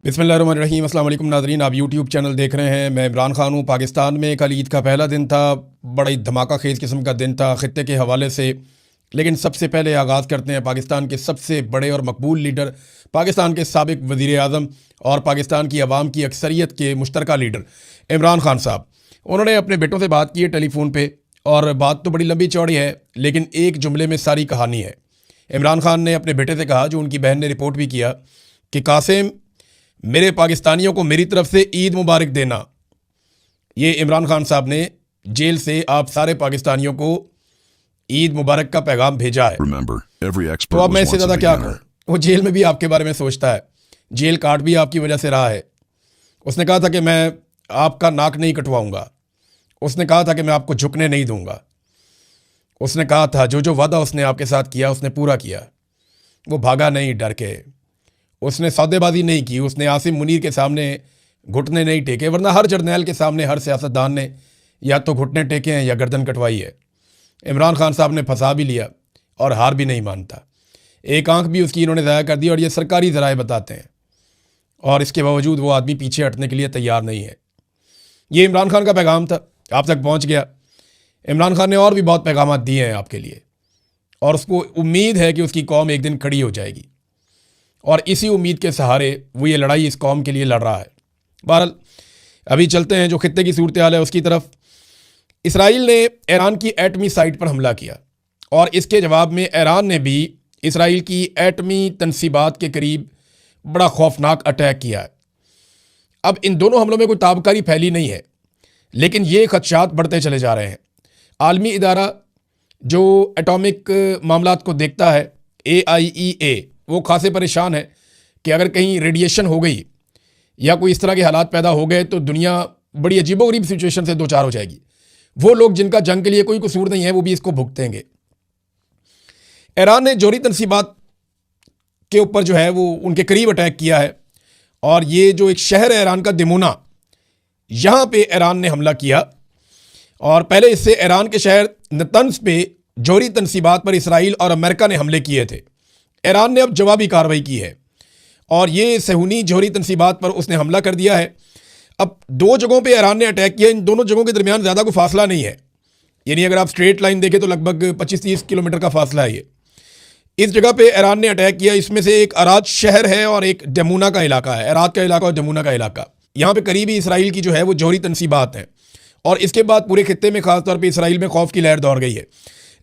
बिस्मिल्लाहिर्रहमानिर्रहीम। अस्सलाम वालेकुम नाज़रीन, आप यूट्यूब चैनल देख रहे हैं। मैं इमरान खान हूँ। पाकिस्तान में कल ईद का पहला दिन था, बड़ा ही धमाका खेज किस्म का दिन था ख़ित्ते के हवाले से। लेकिन सबसे पहले आगाज़ करते हैं पाकिस्तान के सबसे बड़े और मकबूल लीडर, पाकिस्तान के साबिक वज़ीर आज़म और पाकिस्तान की आवाम की अक्सरियत के मुश्तरका लीडर इमरान खान साहब। उन्होंने अपने बेटों से बात की है टेलीफोन पे, और बात तो बड़ी लंबी चौड़ी है, लेकिन एक जुमले में सारी कहानी है। इमरान खान ने अपने बेटे से कहा, जो उनकी बहन ने रिपोर्ट भी किया, कि कासिम, मेरे पाकिस्तानियों को मेरी तरफ से ईद मुबारक देना। ये इमरान खान साहब ने जेल से आप सारे पाकिस्तानियों को ईद मुबारक का पैगाम भेजा है। तो अब मैं इससे ज़्यादा क्या कहूँ। वो जेल में भी आपके बारे में सोचता है, जेल काट भी आपकी वजह से रहा है। उसने कहा था कि मैं आपका नाक नहीं कटवाऊँगा, उसने कहा था कि मैं आपको झुकने नहीं दूँगा, उसने कहा था जो जो वादा उसने आपके साथ किया उसने पूरा किया। वो भागा नहीं डर के, उसने सौदेबाजी नहीं की, उसने आसिम मुनीर के सामने घुटने नहीं टेके, वरना हर जर्नैल के सामने हर सियासतदान ने या तो घुटने टेके हैं या गर्दन कटवाई है। इमरान खान साहब ने फंसा भी लिया और हार भी नहीं मानता। एक आंख भी उसकी इन्होंने ज़ाया कर दी, और ये सरकारी ज़राए बताते हैं, और इसके बावजूद वो आदमी पीछे हटने के लिए तैयार नहीं है। ये इमरान खान का पैगाम था, आप तक पहुँच गया। इमरान खान ने और भी बहुत पैगाम दिए हैं आपके लिए, और उसको उम्मीद है कि उसकी कौम एक दिन खड़ी हो जाएगी, और इसी उम्मीद के सहारे वो ये लड़ाई इस कौम के लिए लड़ रहा है। बहरहाल अभी चलते हैं जो खित्ते की सूरत हाल है उसकी तरफ। इसराइल ने ईरान की एटमी साइट पर हमला किया, और इसके जवाब में ईरान ने भी इसराइल की एटमी तनसीबात के करीब बड़ा खौफनाक अटैक किया है। अब इन दोनों हमलों में कोई ताबकारी फैली नहीं है, लेकिन ये खदशात बढ़ते चले जा रहे हैं। आलमी इदारा जो एटॉमिक मामलात को देखता है, AIEA, वो खासे परेशान है कि अगर कहीं रेडिएशन हो गई या कोई इस तरह के हालात पैदा हो गए तो दुनिया बड़ी अजीबोगरीब सिचुएशन से दो चार हो जाएगी। वो लोग जिनका जंग के लिए कोई कसूर नहीं है वो भी इसको भुगतेंगे। ईरान ने जोहरी तनसीबात के ऊपर जो है वो उनके करीब अटैक किया है, और ये जो एक शहर है ईरान का, दिमुना, यहाँ पे ईरान ने हमला किया। और पहले इससे ईरान के शहर नतंज पे जोहरी तनसीबात पर इसराइल और अमेरिका ने हमले किए थे। ईरान ने अब जवाबी कार्रवाई की है, और ये सहूनी जोहरी तनसीबात पर उसने हमला कर दिया है। अब दो जगहों पे ईरान ने अटैक किया, इन दोनों जगहों के दरमियान ज़्यादा कोई फासला नहीं है, यानी अगर आप स्ट्रेट लाइन देखें तो लगभग 25-30 किलोमीटर का फासला है। ये इस जगह पे ईरान ने अटैक किया। इसमें से एक अराद शहर है और एक डमुना का इलाका है, अराद का इलाका और डमुना का इलाका। यहाँ पे करीबी इसराइल की जो है वो जोहरी तनसीबात है, और इसके बाद पूरे खित्ते में खासतौर पर इसराइल में खौफ की लहर दौड़ गई है।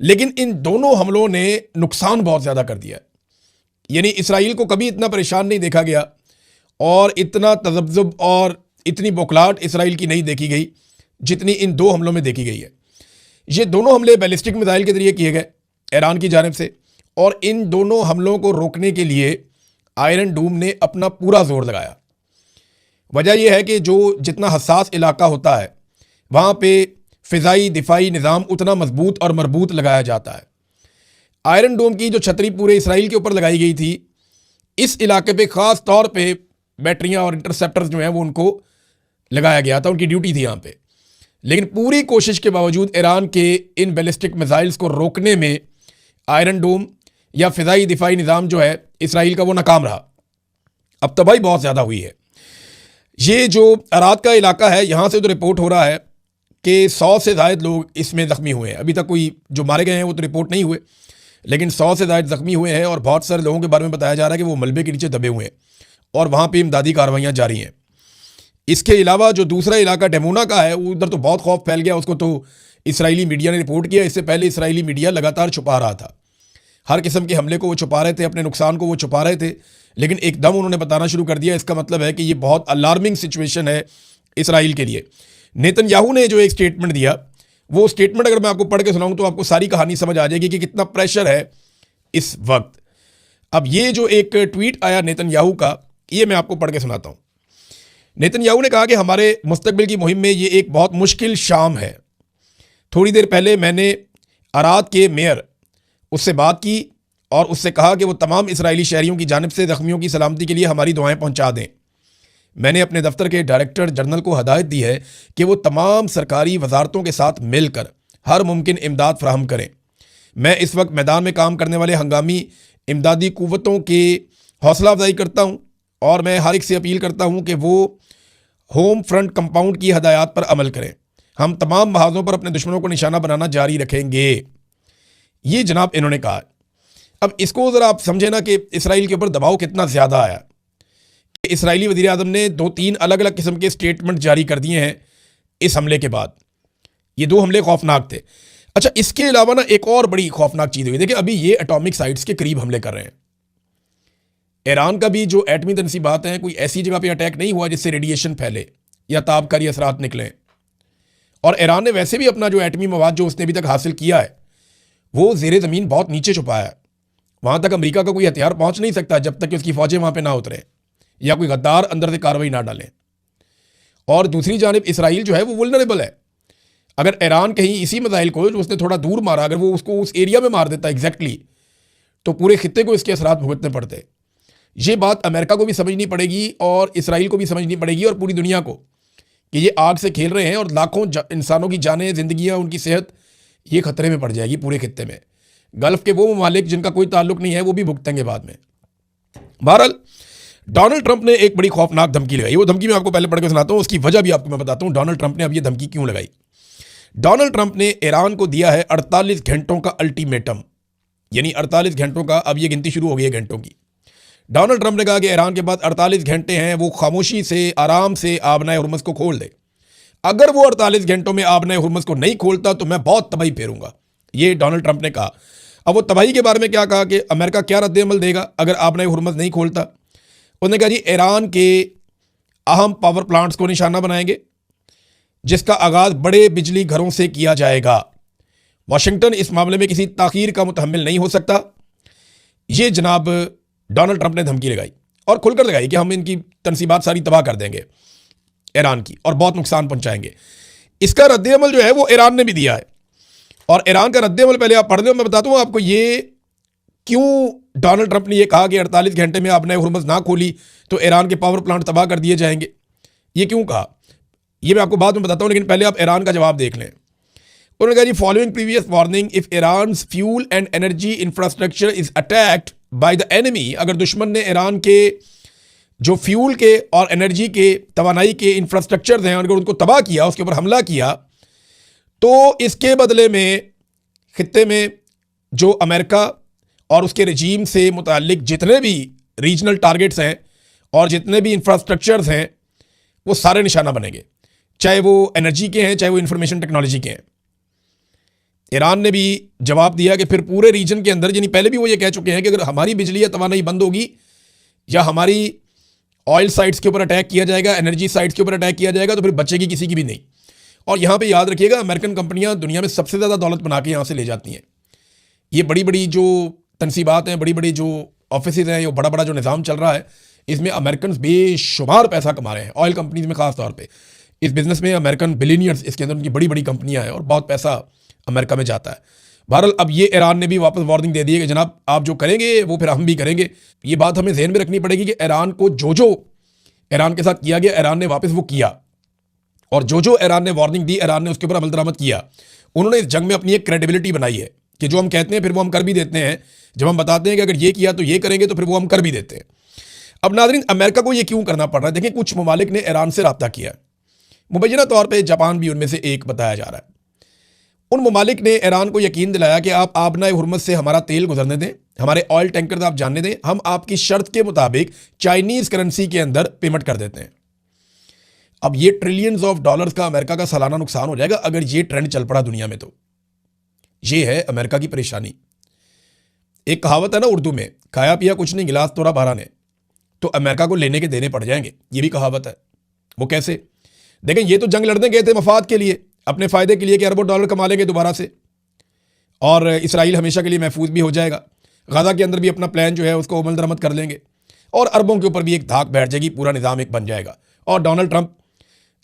लेकिन इन दोनों हमलों ने नुकसान बहुत ज़्यादा कर दिया है, यानी इसराइल को कभी इतना परेशान नहीं देखा गया, और इतना तज़ब्ज़ुब और इतनी बौखलाहट इसराइल की नहीं देखी गई जितनी इन दो हमलों में देखी गई है। ये दोनों हमले बैलिस्टिक मिसाइल के जरिए किए गए ईरान की जानिब से, और इन दोनों हमलों को रोकने के लिए आयरन डूम ने अपना पूरा जोर लगाया। वजह यह है कि जो जितना हसास इलाका होता है वहाँ पे फ़िज़ाई दिफाई निज़ाम उतना मजबूत और मरबूत लगाया जाता है। आयरन डोम की जो छतरी पूरे इसराइल के ऊपर लगाई गई थी, इस इलाके पे ख़ास तौर पे बैटरियां और इंटरसेप्टर्स जो हैं वो उनको लगाया गया था, उनकी ड्यूटी थी यहाँ पे। लेकिन पूरी कोशिश के बावजूद ईरान के इन बैलिस्टिक मिसाइल्स को रोकने में आयरन डोम या फ़िज़ाई दिफाई निज़ाम जो है इसराइल का वो नाकाम रहा। अब तबाही बहुत ज़्यादा हुई है। ये जो अराद का इलाका है, यहाँ से तो रिपोर्ट हो रहा है कि 100 से ज़ायद लोग इसमें ज़ख्मी हुए हैं। अभी तक कोई जो मारे गए हैं वो तो रिपोर्ट नहीं हुए, लेकिन 100 से ज़ायद ज़ख्मी हुए हैं, और बहुत सारे लोगों के बारे में बताया जा रहा है कि वो मलबे के नीचे दबे हुए हैं, और वहाँ पे इमदादी कार्रवाइयाँ जारी हैं। इसके अलावा जो दूसरा इलाका डमुना का है, उधर तो बहुत खौफ फैल गया, उसको तो इसराइली मीडिया ने रिपोर्ट किया। इससे पहले इसराइली मीडिया लगातार छुपा रहा था, हर किस्म के हमले को वो छुपा रहे थे, अपने नुकसान को वो छुपा रहे थे, लेकिन एकदम उन्होंने बताना शुरू कर दिया। इसका मतलब है कि ये बहुत अलार्मिंग सिचुएशन है इसराइल के लिए। नेतन्याहू ने जो एक स्टेटमेंट दिया, वो स्टेटमेंट अगर मैं आपको पढ़ के सुनाऊं तो आपको सारी कहानी समझ आ जाएगी कि कितना प्रेशर है इस वक्त। अब ये जो एक ट्वीट आया नेतन्याहू का, ये मैं आपको पढ़ के सुनाता हूं। नेतन्याहू ने कहा कि हमारे मुस्तकबिल की मुहिम में ये एक बहुत मुश्किल शाम है। थोड़ी देर पहले मैंने अराद के मेयर उससे बात की और उससे कहा कि वो तमाम इसराइली शहरियों की जानिब से ज़ख्मियों की सलामती के लिए हमारी दुआएं पहुंचा दें। मैंने अपने दफ्तर के डायरेक्टर जनरल को हदायत दी है कि वो तमाम सरकारी वजारतों के साथ मिलकर हर मुमकिन इमदाद फ्राहम करें। मैं इस वक्त मैदान में काम करने वाले हंगामी इमदादी कुव्वतों के हौसला अफजाई करता हूँ और मैं हर एक से अपील करता हूं कि वो होम फ्रंट कंपाउंड की हदायत पर अमल करें। हम तमाम महाजों पर अपने दुश्मनों को निशाना बनाना जारी रखेंगे, ये जनाब इन्होंने कहा। अब इसको ज़रा आप समझे ना कि इसराइल के ऊपर दबाव कितना ज़्यादा आया। इसराइली वज़ीर आज़म ने 2-3 अलग अलग किस्म के स्टेटमेंट जारी कर दिए हैं इस हमले के बाद। ये 2 हमले खौफनाक थे। अच्छा, इसके अलावा ना एक और बड़ी खौफनाक चीज़ हुई। देखिए, अभी ये एटॉमिक साइट्स के करीब हमले कर रहे हैं। ईरान का भी जो एटमी तनसीबात हैं, कोई ऐसी जगह पे अटैक नहीं हुआ जिससे रेडिएशन फैले या ताबकारी असरात निकलें। और ईरान ने वैसे भी अपना जो एटमी मवाद जो उसने अभी तक हासिल किया है वो ज़ेरे ज़मीन बहुत नीचे छुपाया है। वहाँ तक अमेरिका का कोई हथियार पहुँच नहीं सकता जब तक कि उसकी फ़ौजें वहाँ पर ना उतरें या कोई गद्दार अंदर से कार्रवाई ना डालें। और दूसरी जानिब इसराइल जो है वो वुल्नरेबल है। अगर ईरान कहीं इसी मिसाइल को जो उसने थोड़ा दूर मारा, अगर वो उसको उस एरिया में मार देता एग्जैक्टली, तो पूरे खित्ते को इसके असरात भुगतने पड़ते। ये बात अमेरिका को भी समझनी पड़ेगी और इसराइल को भी समझनी पड़ेगी और पूरी दुनिया को कि ये आग से खेल रहे हैं और लाखों इंसानों की जानें, जिंदगियां, उनकी सेहत ये खतरे में पड़ जाएगी पूरे खित्ते में। गल्फ के वो ममालिक जिनका कोई ताल्लुक नहीं है वो भी भुगतेंगे बाद में। बहरहाल, डोनाल्ड ट्रंप ने एक बड़ी खौफनाक धमकी लगाई। वो धमकी मैं आपको पहले पढ़ के सुनाता हूँ, उसकी वजह भी आपको मैं बताता हूँ डोनाल्ड ट्रंप ने अब ये धमकी क्यों लगाई। डोनाल्ड ट्रंप ने ईरान को दिया है 48 घंटों का अल्टीमेटम, यानी 48 घंटों का अब ये गिनती शुरू हो गई है घंटों की। डोनाल्ड ट्रंप ने कहा कि ईरान के पास 48 घंटे हैं, वो खामोशी से, आराम से आबनाए हुर्मुज़ को खोल दे। अगर वो 48 घंटों में आबनाए हुर्मुज़ को नहीं खोलता तो मैं बहुत तबाही फेरूंगा, ये डोनाल्ड ट्रंप ने कहा। अब वो तबाही के बारे में क्या कहा कि अमेरिका क्या रद्द-ए-अमल देगा अगर आबनाए हुर्मुज़ नहीं खोलता। उन्होंने कहा जी ईरान के अहम पावर प्लांट्स को निशाना बनाएंगे जिसका आगाज़ बड़े बिजली घरों से किया जाएगा। वाशिंगटन इस मामले में किसी ताख़ीर का मुतहम्मिल नहीं हो सकता। ये जनाब डोनाल्ड ट्रंप ने धमकी लगाई और खुलकर लगाई कि हम इनकी तनसीबात सारी तबाह कर देंगे ईरान की और बहुत नुकसान पहुंचाएंगे। इसका रद्द-ए-अमल जो है वो ईरान ने भी दिया है और ईरान का रद्द-ए-अमल पहले आप पढ़ लो, मैं बताता हूँ आपको ये क्यों डोनाल्ड ट्रंप ने ये कहा कि 48 घंटे में आपने हुर्मुज़ ना खोली तो ईरान के पावर प्लांट तबाह कर दिए जाएंगे। ये क्यों कहा ये मैं आपको बाद में बताता हूँ, लेकिन पहले आप ईरान का जवाब देख लें। उन्होंने कहा जी following previous warning, if Iran's fuel and energy infrastructure is attacked by the enemy, अगर दुश्मन ने ईरान के जो फ्यूल के और एनर्जी के, तवानाई के इंफ्रास्ट्रक्चर हैं, अगर उनको तबाह किया, उसके ऊपर हमला किया, तो इसके बदले में खित्ते में जो अमेरिका और उसके रजीम से मुताल्लिक जितने भी रीजनल टारगेट्स हैं और जितने भी इंफ्रास्ट्रक्चर्स हैं वो सारे निशाना बनेंगे, चाहे वो एनर्जी के हैं चाहे वो इंफॉर्मेशन टेक्नोलॉजी के हैं। ईरान ने भी जवाब दिया कि फिर पूरे रीजन के अंदर, यानी पहले भी वो ये कह चुके हैं कि अगर हमारी बिजली या तवानाई बंद होगी या हमारी ऑयल साइट्स के ऊपर अटैक किया जाएगा, एनर्जी साइट्स के ऊपर अटैक किया जाएगा, तो फिर बचेगी किसी की भी नहीं। और यहाँ पे याद रखिएगा अमेरिकन कंपनियाँ दुनिया में सबसे ज़्यादा दौलत बना के यहाँ से ले जाती हैं। ये बड़ी बड़ी जो तनसीबात हैं, बड़ी बड़ी जो ऑफिस हैं, ये बड़ा बड़ा जो निज़ाम चल रहा है, इसमें अमेरिकन बेशुमार पैसा कमा रहे हैं। ऑयल कंपनीज में ख़ास तौर पे इस बिज़नेस में अमेरिकन बिलियनियर्स, इसके अंदर उनकी बड़ी बड़ी कंपनियां हैं और बहुत पैसा अमेरिका में जाता है। बहरहाल अब ये ईरान ने भी वापस वार्निंग दे दी है कि जनाब आप जो करेंगे वो फिर हम भी करेंगे। ये बात हमें ज़हन में रखनी पड़ेगी कि ईरान को जो ईरान के साथ किया गया, ईरान ने वापस वो किया, और जो ईरान ने वार्निंग दी, ईरान ने उसके ऊपर अमल दरामद किया। उन्होंने इस जंग में अपनी एक क्रेडिबिलिटी बनाई है कि जो हम कहते हैं फिर वो हम कर भी देते हैं। जब हम बताते हैं कि अगर ये किया तो ये करेंगे, तो फिर वो हम कर भी देते हैं। अब नाज़रीन, अमेरिका को ये क्यों करना पड़ रहा है? देखिए, कुछ ममालिक ने ईरान से रब्ता किया, मुबैना तौर पर जापान भी उनमें से एक बताया जा रहा है। उन ममालिक ने ईरान को यकीन दिलाया कि आप आबनाए हुर्मुज़ से हमारा तेल गुजरने दें, हमारे ऑयल टैंकर आप जानने दें, हम आपकी शर्त के मुताबिक चाइनीज़ करेंसी के अंदर पेमेंट कर देते हैं। अब ये ट्रिलियंस ऑफ डॉलर्स का अमेरिका का सालाना नुकसान हो जाएगा अगर ये ट्रेंड चल पड़ा दुनिया में। तो ये है अमेरिका की परेशानी। एक कहावत है ना उर्दू में, खाया पिया कुछ नहीं गिलास तोड़ा बारह ने, तो अमेरिका को लेने के देने पड़ जाएंगे। ये भी कहावत है। वो कैसे? देखें, ये तो जंग लड़ने गए थे मफाद के लिए, अपने फ़ायदे के लिए कि अरबों डॉलर कमा लेंगे दोबारा से और इसराइल हमेशा के लिए महफूज भी हो जाएगा। गाज़ा के अंदर भी अपना प्लान जो है उसको अमल दरामद कर लेंगे और अरबों के ऊपर भी एक धाक बैठ जाएगी, पूरा निज़ाम एक बन जाएगा। और डोनाल्ड ट्रंप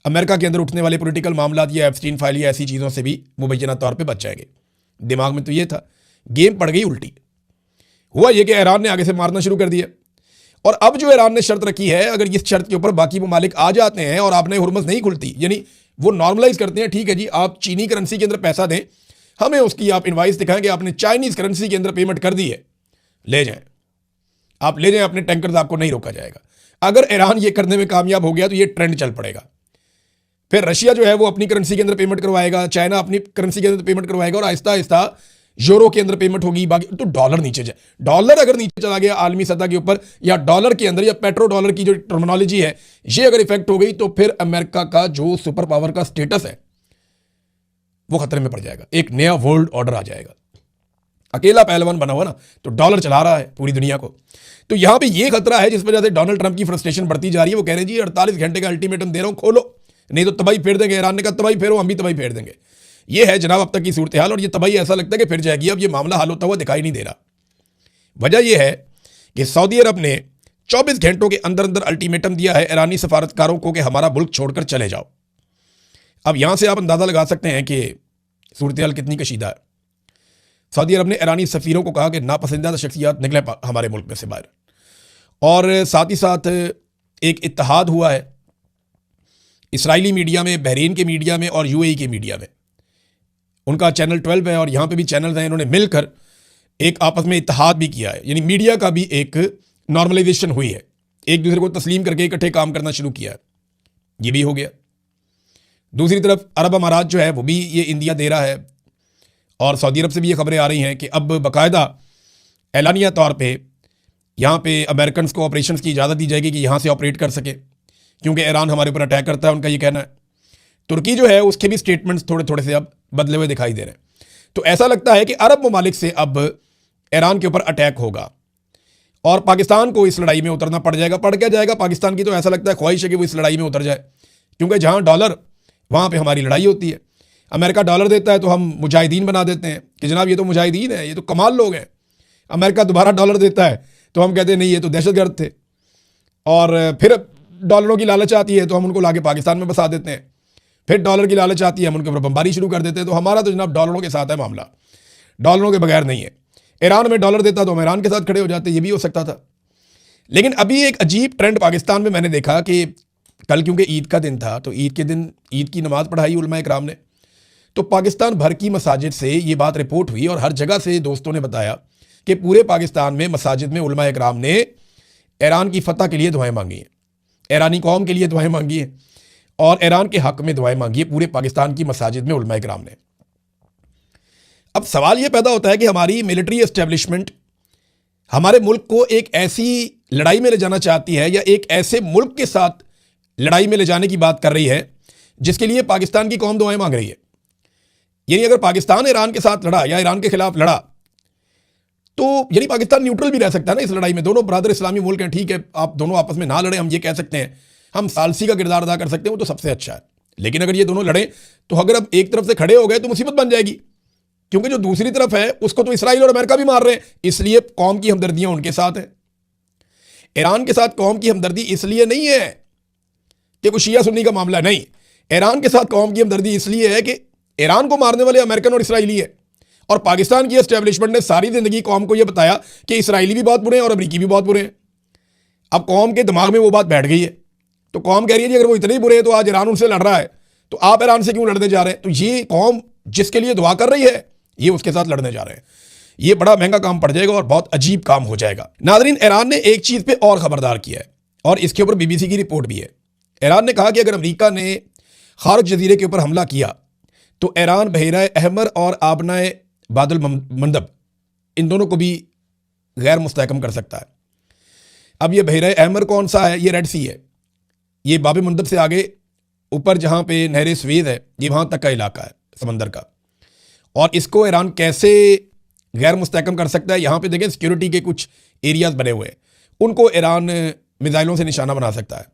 अमेरिका के अंदर उठने वाले पॉलिटिकल मामलात या एप्स्टीन फाइल या ऐसी चीज़ों से भी मुबैना तौर पर बच जाएंगे। दिमाग में तो ये था, गेम पड़ गई उल्टी। हुआ ये कि ईरान ने आगे से मारना शुरू कर दिया और अब जो ईरान ने शर्त रखी है, अगर इस शर्त के ऊपर बाकी ममालिक आ जाते हैं और आपने हुर्मुज़ नहीं खुलती, यानी वो नॉर्मलाइज करते हैं, ठीक है जी आप चीनी करेंसी के अंदर पैसा दें, हमें उसकी आप इनवाइस दिखाएं कि आपने चाइनीज़ करेंसी के अंदर पेमेंट कर दी है, ले जाएं, आप ले जाएं अपने टैंकर्स, आपको नहीं रोका जाएगा। अगर ईरान ये करने में कामयाब हो गया तो ये ट्रेंड चल पड़ेगा। फिर रशिया जो है वो अपनी करेंसी के अंदर पेमेंट करवाएगा, चाइना अपनी करेंसी के अंदर पेमेंट करवाएगा, और आहिस्ता आहिस्ता यूरो के अंदर पेमेंट होगी, बाकी तो डॉलर नीचे जाए। डॉलर अगर नीचे चला गया आलमी सतह के ऊपर, या डॉलर के अंदर, या पेट्रो डॉलर की जो टर्मिनोलॉजी है ये अगर इफेक्ट हो गई, तो फिर अमेरिका का जो सुपर पावर का स्टेटस है वो खतरे में पड़ जाएगा। एक नया वर्ल्ड ऑर्डर आ जाएगा। अकेला पहलवान बना हुआ ना, तो डॉलर चला रहा है पूरी दुनिया को। तो यहां पे ये खतरा है जिस वजह से डोनाल्ड ट्रंप की फ्रस्ट्रेशन बढ़ती जा रही है। वो कह रहे हैं जी 48 घंटे का अल्टीमेटम दे रहा हूं, खोलो, नहीं तो तबाही फेर देंगे। ईरान ने कहा तबाही फेरो, हम भी तबाही फेर देंगे। ये है जनाब अब तक की सूरत हाल, और ये तबाही ऐसा लगता है कि फिर जाएगी। अब ये मामला हल होता हुआ दिखाई नहीं दे रहा। वजह यह है कि सऊदी अरब ने 24 घंटों के अंदर अंदर अल्टीमेटम दिया है ईरानी सफारतकारों को कि हमारा मुल्क छोड़कर चले जाओ। अब यहां से आप अंदाजा लगा सकते हैं कि सूरत हाल कितनी कशीदा है। सऊदी अरब ने ईरानी सफीरों को कहा कि नापसंदीदा शख्सियात निकले हमारे मुल्क में से बाहर, और साथ ही साथ एक इत्तेहाद हुआ है इसराइली मीडिया में, बहरीन के मीडिया में और यूएई के मीडिया में। उनका चैनल 12 है और यहाँ पे भी चैनल हैं, इन्होंने मिलकर एक आपस में इत्तेहाद भी किया है। यानी मीडिया का भी एक नॉर्मलाइजेशन हुई है, एक दूसरे को तस्लीम करके इकट्ठे काम करना शुरू किया है। ये भी हो गया। दूसरी तरफ अरब अमारात जो है वो भी ये इंदिया दे रहा है, और सऊदी अरब से भी ये खबरें आ रही हैं कि अब बाकायदा एलानिया तौर पे यहाँ पे अमेरिकन को ऑपरेशंस की इजाज़त दी जाएगी कि यहाँ से ऑपरेट कर सके, क्योंकि ईरान हमारे ऊपर अटैक करता है, उनका ये कहना है। तुर्की जो है उसके भी स्टेटमेंट्स थोड़े थोड़े से अब बदले हुए दिखाई दे रहे हैं। तो ऐसा लगता है कि अरब ममालिक से अब ईरान के ऊपर अटैक होगा और पाकिस्तान को इस लड़ाई में उतरना पड़ जाएगा। पड़ क्या जाएगा पाकिस्तान की, तो ऐसा लगता है ख्वाहिश है कि वो इस लड़ाई में उतर जाए, क्योंकि जहाँ डॉलर वहाँ पर हमारी लड़ाई होती है। अमेरिका डॉलर देता है तो हम मुजाहिदीन बना देते हैं कि जनाब ये तो मुजाहिदीन है, ये तो कमाल लोग हैं। अमेरिका दोबारा डॉलर देता है तो हम कहते हैं नहीं ये तो दहशतगर्द थे, और फिर डॉलरों की लालच आती है तो हम उनको लाके पाकिस्तान में बसा देते हैं। फिर डॉलर की लालच आती है, हम उनके ऊपर बमबारी शुरू कर देते हैं। तो हमारा तो जनाब डॉलरों के साथ है मामला, डॉलरों के बगैर नहीं है। ईरान में डॉलर देता तो हम ईरान के साथ खड़े हो जाते, ये भी हो सकता था। लेकिन अभी एक अजीब ट्रेंड पाकिस्तान में मैंने देखा कि कल क्योंकि ईद का दिन था, तो ईद के दिन ईद की नमाज़ पढ़ाई उलमा इकराम ने, तो पाकिस्तान भर की मसाजिद से ये बात रिपोर्ट हुई और हर जगह से दोस्तों ने बताया कि पूरे पाकिस्तान में मसाजिद में उलमा इकराम ने ईरान की फतह के लिए दुआएं मांगी हैं, ईरानी कौम के लिए दुआएं मांगी हैं, और ईरान के हक में दुआएं मांगी है पूरे पाकिस्तान की मसाजिद में उलमा इकराम ने। अब सवाल ये पैदा होता है कि हमारी मिलिट्री एस्टेब्लिशमेंट हमारे मुल्क को एक ऐसी लड़ाई में ले जाना चाहती है, या एक ऐसे मुल्क के साथ लड़ाई में ले जाने की बात कर रही है जिसके लिए पाकिस्तान की कौम दुआएं मांग रही है। यानी अगर पाकिस्तान ईरान के साथ लड़ा या ईरान के खिलाफ लड़ा, तो यानी पाकिस्तान न्यूट्रल भी रह सकता है ना इस लड़ाई में। दोनों बरादर इस्लामी मुल्क हैं, ठीक है, आप दोनों आपस में ना लड़े, हम ये कह सकते हैं, हम सालसी का किरदार अदा कर सकते हैं, वो तो सबसे अच्छा है। लेकिन अगर ये दोनों लड़े तो अगर अब एक तरफ से खड़े हो गए तो मुसीबत बन जाएगी, क्योंकि जो दूसरी तरफ है उसको तो इसराइल और अमेरिका भी मार रहे हैं। इसलिए कौम की हमदर्दियां उनके साथ हैं। ईरान के साथ कौम की हमदर्दी इसलिए नहीं है कि कुछ शिया सुन्नी का मामला, नहीं। ईरान के साथ कौम की हमदर्दी इसलिए है कि ईरान को मारने वाले अमेरिकन और इसराइली है, और पाकिस्तान की एस्टेब्लिशमेंट ने सारी जिंदगी कौम को यह बताया कि इसराइली भी बहुत बुरे हैं और अमरीकी भी बहुत बुरे हैं। अब कौम के दिमाग में वो बात बैठ गई है, तो कौम कह रही है जी अगर वो इतने ही बुरे हैं तो आज ईरान उनसे लड़ रहा है, तो आप ईरान से क्यों लड़ने जा रहे हैं? तो ये कौम जिसके लिए दुआ कर रही है ये उसके साथ लड़ने जा रहे हैं। ये बड़ा महंगा काम पड़ जाएगा और बहुत अजीब काम हो जाएगा। नादरीन, ईरान ने एक चीज पे और खबरदार किया है, और इसके ऊपर बीबीसी की रिपोर्ट भी है। ईरान ने कहा कि अगर अमेरिका ने खारक जजीरे के ऊपर हमला किया तो ईरान बहरा अहमर और आबनाए बादल मंदब इन दोनों को भी गैर मुस्तहकम कर सकता है। अब ये बहरा अहमर कौन सा है? ये रेड सी है, ये बाब मंदब से आगे ऊपर जहाँ पे नहर स्वेद है, ये वहाँ तक का इलाका है समंदर का। और इसको ईरान कैसे गैर मुस्तहकम कर सकता है? यहाँ पे देखें सिक्योरिटी के कुछ एरियाज बने हुए हैं, उनको ईरान मिसाइलों से निशाना बना सकता है।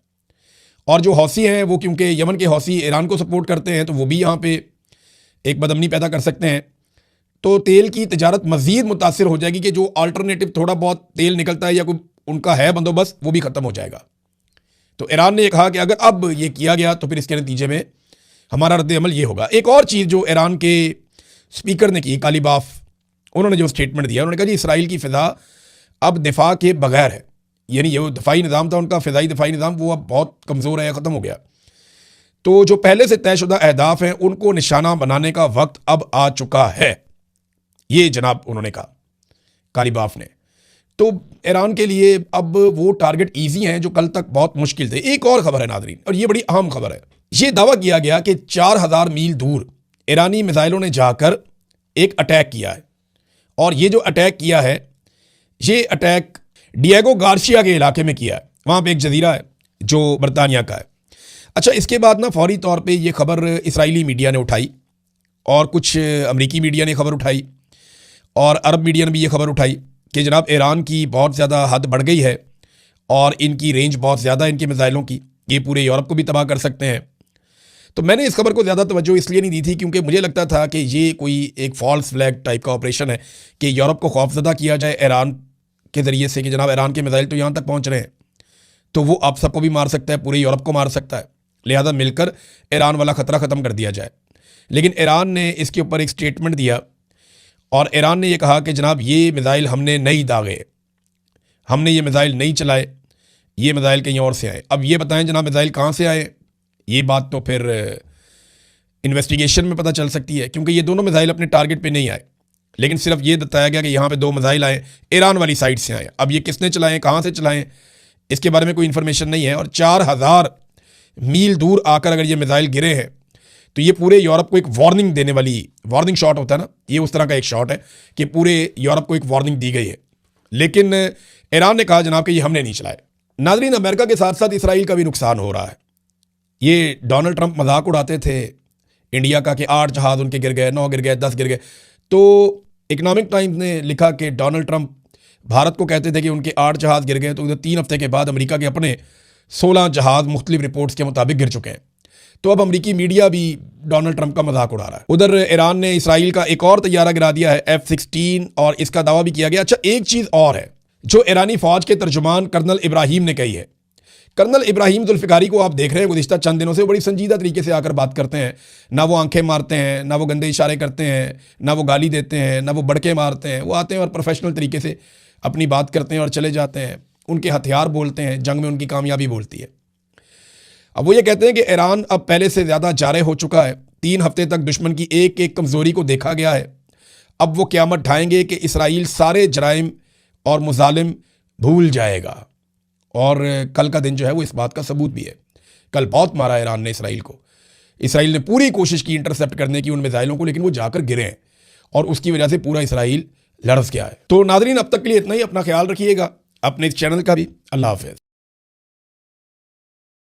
और जो हौसी हैं वो क्योंकि यमन के हौसी ईरान को सपोर्ट करते हैं, तो वो भी यहाँ पे एक बदअमनी पैदा कर सकते हैं। तो तेल की तिजारत मज़ीद मुतासिर हो जाएगी कि जो अल्टरनेटिव थोड़ा बहुत तेल निकलता है या कोई उनका है बंदोबस्त, वो भी ख़त्म हो जाएगा। तो ईरान ने कहा कि अगर अब ये किया गया तो फिर इसके नतीजे में हमारा रद्द अमल ये होगा। एक और चीज़ जो ईरान के स्पीकर ने की, कालीबाफ, उन्होंने जो स्टेटमेंट दिया, उन्होंने कहा जी इसराइल की फ़िज़ा अब दिफा के बगैर है, यानी ये दफाई निज़ाम था उनका, फ़िज़ाई दफाई निज़ाम, वो अब बहुत कमज़ोर है, ख़त्म हो गया। तो जो पहले से तयशुदा अहदाफ हैं उनको निशाना बनाने का वक्त अब आ चुका है, ये जनाब उन्होंने कहा, कालीबाफ ने। तो ईरान के लिए अब वो टारगेट ईजी हैं जो कल तक बहुत मुश्किल थे। एक और खबर है नादरीन, और ये बड़ी अहम खबर है। ये दावा किया गया कि 4000 मील दूर ईरानी मिसाइलों ने जाकर एक अटैक किया है, और ये जो अटैक किया है, ये अटैक डिएगो गार्सिया के इलाके में किया है। वहाँ पे एक जजीरा है जो बरतानिया का है। अच्छा, इसके बाद ना फौरी तौर पे ये खबर इसराइली मीडिया ने उठाई, और कुछ अमरीकी मीडिया ने खबर उठाई, और अरब मीडिया ने भी ये खबर उठाई कि जनाब ईरान की बहुत ज़्यादा हद बढ़ गई है और इनकी रेंज बहुत ज़्यादा है इनके मिसाइलों की, ये पूरे यूरोप को भी तबाह कर सकते हैं। तो मैंने इस खबर को ज़्यादा तवज्जो इसलिए नहीं दी थी क्योंकि मुझे लगता था कि ये कोई एक फॉल्स फ्लैग टाइप का ऑपरेशन है कि यूरोप को खौफजदा किया जाए ईरान के ज़रिए से कि जनाब ईरान के मिसाइल तो यहाँ तक पहुँच रहे हैं, तो वो आप सबको भी मार सकता है, पूरे यूरोप को मार सकता है, लिहाजा मिलकर ईरान वाला ख़तरा ख़त्म कर दिया जाए। लेकिन ईरान ने इसके ऊपर एक स्टेटमेंट दिया, और ईरान ने यह कहा कि जनाब ये मिसाइल हमने नहीं दागे, हमने ये मिसाइल नहीं चलाए, ये मिसाइल कहीं और से आए। अब ये बताएं जनाब मिसाइल कहाँ से आए, ये बात तो फिर इन्वेस्टिगेशन में पता चल सकती है, क्योंकि ये दोनों मिसाइल अपने टारगेट पे नहीं आए, लेकिन सिर्फ ये बताया गया कि यहाँ पे 2 मिसाइल आए, ईरान वाली साइड से आए। अब ये किसने चलाएं, कहाँ से चलाएं, इसके बारे में कोई इन्फॉर्मेशन नहीं है। और 4000 मील दूर आकर अगर ये मिसाइल गिरे हैं तो ये पूरे यूरोप को एक वार्निंग देने वाली, वार्निंग शॉट होता है ना, ये उस तरह का एक शॉट है कि पूरे यूरोप को एक वार्निंग दी गई है। लेकिन ईरान ने कहा जनाब कि ये हमने नहीं चलाए। नाज़रीन, अमेरिका के साथ साथ इसराइल का भी नुकसान हो रहा है। ये डोनाल्ड ट्रंप मजाक उड़ाते थे इंडिया का कि 8 जहाज़ उनके गिर गए, 9 गिर गए, 10 गिर गए। तो इकनॉमिक टाइम्स ने लिखा कि डोनाल्ड ट्रंप भारत को कहते थे कि उनके 8 जहाज़ गिर गए, तो उधर 3 हफ्ते के बाद अमेरिका के अपने 16 जहाज़ मुख्तलिफ रिपोर्ट्स के मुताबिक गिर चुके हैं। तो अब अमेरिकी मीडिया भी डोनाल्ड ट्रंप का मजाक उड़ा रहा है। उधर ईरान ने इसराइल का एक और तैयारा गिरा दिया है F-16, और इसका दावा भी किया गया। अच्छा, एक चीज़ और है जो ईरानी फ़ौज के तर्जुमान कर्नल इब्राहिम ने कही है। कर्नल इब्राहिम जुल्फ़िकारी को आप देख रहे हैं गुज़िश्ता चंद दिनों से बड़ी संजीदा तरीके से आकर बात करते हैं, ना वो आंखें मारते हैं, ना वो गंदे इशारे करते हैं, ना वो गाली देते हैं, ना वो बड़के मारते हैं। वो आते हैं और प्रोफेशनल तरीके से अपनी बात करते हैं और चले जाते हैं। उनके हथियार बोलते हैं, जंग में उनकी कामयाबी बोलती है। अब वो ये कहते हैं कि ईरान अब पहले से ज़्यादा जारे हो चुका है, 3 हफ्ते तक दुश्मन की एक एक कमज़ोरी को देखा गया है। अब वो क़यामत ढाएंगे कि इसराइल सारे जराइम और मुजालिम भूल जाएगा। और कल का दिन जो है वो इस बात का सबूत भी है। कल बहुत मारा ईरान ने इसराइल को। इसराइल ने पूरी कोशिश की इंटरसेप्ट करने की उन मिसाइलों को, लेकिन वो जाकर गिरे हैं, और उसकी वजह से पूरा इसराइल लड़स गया है। तो नाज़रीन, अब तक के लिए इतना ही। अपना ख्याल रखिएगा, अपने इस चैनल का भी। अल्लाह हाफ़िज़।